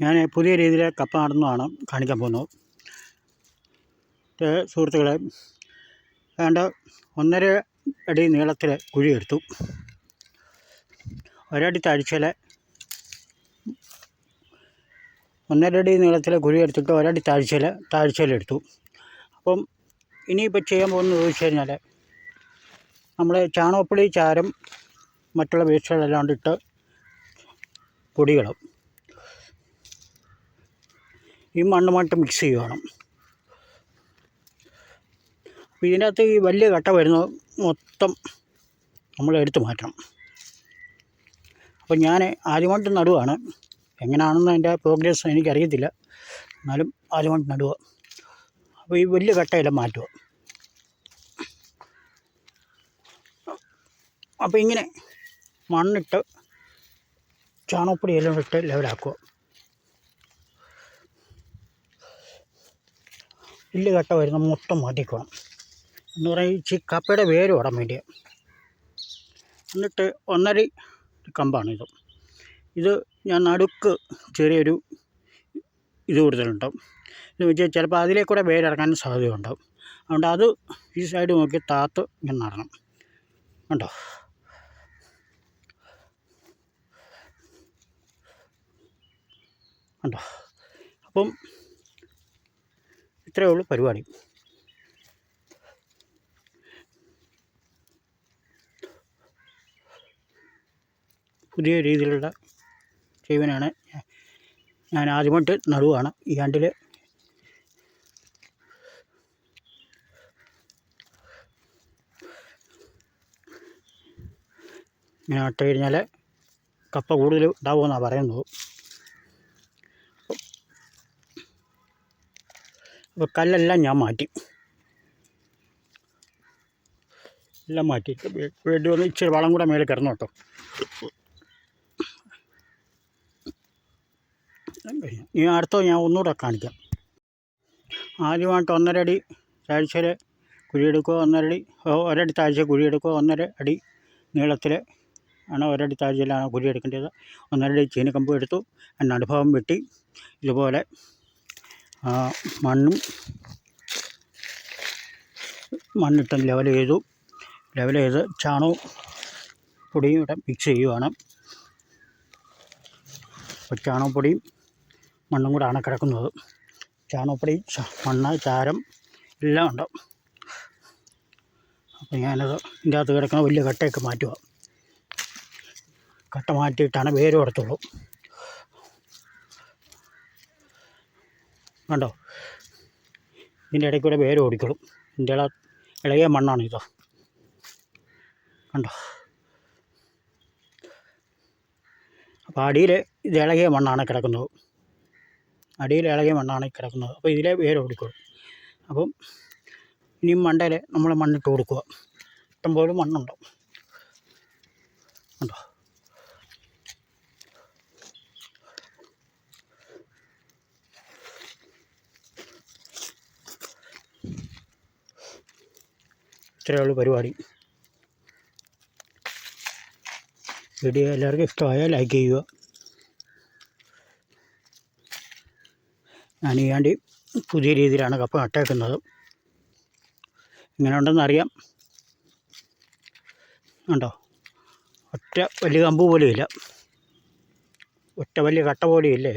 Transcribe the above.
ഞാൻ പുതിയ രീതിയിൽ കപ്പ നടുന്നതാണ് കാണിക്കാൻ പോകുന്നത്. സുഹൃത്തുക്കളെ, വേണ്ട 1.5 അടി നീളത്തിൽ കുഴിയെടുത്തു. ഒരടി താഴ്ചയിൽ 1.5 അടി നീളത്തിൽ കുഴിയെടുത്തിട്ട് ഒരടി താഴ്ചയിലെടുത്തു. അപ്പം ഇനിയിപ്പോൾ ചെയ്യാൻ പോകുന്നത് ചോദിച്ചു കഴിഞ്ഞാൽ, നമ്മൾ ചാണകപ്പൊടി, ചാരം, മറ്റുള്ള വേസ്റ്റുകളെല്ലാം കൊണ്ടിട്ട് പൊടികളും ഈ മണ്ണുമായിട്ട് മിക്സ് ചെയ്യുകയാണ്. അപ്പോൾ ഇതിനകത്ത് ഈ വലിയ കട്ട വരുന്നത് മൊത്തം നമ്മൾ എടുത്തു മാറ്റണം. അപ്പോൾ ഞാൻ ആദ്യമായിട്ട് നടുവാണ്. എങ്ങനെയാണെന്ന് അതിൻ്റെ പ്രോഗ്രസ് എനിക്കറിയത്തില്ല, എന്നാലും ആദ്യമായിട്ട് നടുക. അപ്പോൾ ഈ വലിയ കട്ടയെല്ലാം മാറ്റുക. അപ്പോൾ ഇങ്ങനെ മണ്ണിട്ട് ചാണകപ്പൊടി എല്ലാം ഇട്ട് ലെവലാക്കുക. വലിയ കട്ട വരുന്ന മൊത്തം മാറ്റിക്കണം എന്ന് പറഞ്ഞാൽ ഈ കപ്പയുടെ വേര് ഓടാൻ വേണ്ടിയാണ്. എന്നിട്ട് 1.5 കമ്പാണിത്. ഇത് ഞാൻ നടുക്ക് ചെറിയൊരു ഇത് കൊടുത്തിട്ടുണ്ടാവും. എന്ന് വെച്ചാൽ ചിലപ്പോൾ അതിലേക്കൂടെ വേരിറങ്ങാനും സാധ്യതയുണ്ടാവും. അതുകൊണ്ട് അത് ഈ സൈഡ് നോക്കി താത്ത് ഇങ്ങനെ നടണം. കണ്ടോ? കണ്ടോ? അപ്പം ഇത്രയേ ഉള്ളൂ പരിപാടി. പുതിയ രീതിയിലുള്ള ചെയ്യുവാനാണ്. ഞാൻ ആദ്യമായിട്ട് നടുവാണ് ഈ ആണ്ടിൽ. ഇങ്ങനെ നട്ട് കഴിഞ്ഞാൽ കപ്പ കൂടുതൽ ഉണ്ടാവുമെന്നാണ് പറയുന്നത്. അപ്പോൾ കല്ലെല്ലാം ഞാൻ മാറ്റി, എല്ലാം മാറ്റിയിട്ട് വേണ്ടി വന്ന് ഇച്ചിരി വളം കൂടെ മേലെ കിടന്നു കേട്ടോ. ഇനി അടുത്ത ഞാൻ ഒന്നുകൂടെ കാണിക്കാം. ആദ്യമായിട്ട് 1.5 അടി താഴ്ചയിൽ കുഴിയെടുക്കുക. 1.5 അടി താഴ്ച കുഴിയെടുക്കുക. 1.5 അടി നീളത്തിൽ ആണ്, 1 അടി താഴ്ചയിലാണ് കുഴിയെടുക്കേണ്ടത്. 1.5 അടി ചീനിക്കമ്പ് എടുത്തു. നടുഭാഗം വെട്ടി ഇതുപോലെ മണ്ണിട്ട് ലെവൽ ചെയ്ത് ചാണകവും പൊടിയും ഇവിടെ മിക്സ് ചെയ്യുകയാണ്. അപ്പോൾ ചാണകപ്പൊടിയും മണ്ണും കൂടെയാണ് കിടക്കുന്നത്. ചാണകപ്പൊടി, മണ്ണ്, ചാരം എല്ലാം ഉണ്ട്. അപ്പോൾ ഞാനത് ഇതിൻ്റെ അകത്ത് കിടക്കുന്ന വലിയ കട്ടയൊക്കെ മാറ്റുക. കട്ട മാറ്റിയിട്ടാണ് വേര് കൊടുത്തുള്ളൂ. കണ്ടോ? ഇതിൻ്റെ ഇടയ്ക്ക് കൂടെ വേര് ഓടിക്കോളും. ഇതിൻ്റെ ഇളകിയ മണ്ണാണിത്. കണ്ടോ? അപ്പോൾ അടിയിൽ ഇത് ഇളകിയ മണ്ണാണ് കിടക്കുന്നത്. അപ്പോൾ ഇതിലെ വേര് ഓടിക്കോളും. അപ്പം ഇനിയും മണ്ടയിൽ നമ്മൾ മണ്ണിട്ട് കൊടുക്കുക. ഇഷ്ടംപോലെ മണ്ണുണ്ടാവും. കണ്ടോ? ഇത്രയേ ഉള്ളൂ പരിപാടി. വീഡിയോ എല്ലാവർക്കും ഇഷ്ടമായാൽ ലൈക്ക് ചെയ്യുക. ഞാൻ ഈ ആണ്ടി പുതിയ രീതിയിലാണ് കപ്പ നട്ടേക്കുന്നത്. ഇങ്ങനെ ഉണ്ടെന്നറിയാം. കണ്ടോ? ഒറ്റ വലിയ കമ്പ് പോലെയില്ല, ഒറ്റ വലിയ കട്ട പോലെയില്ലേ.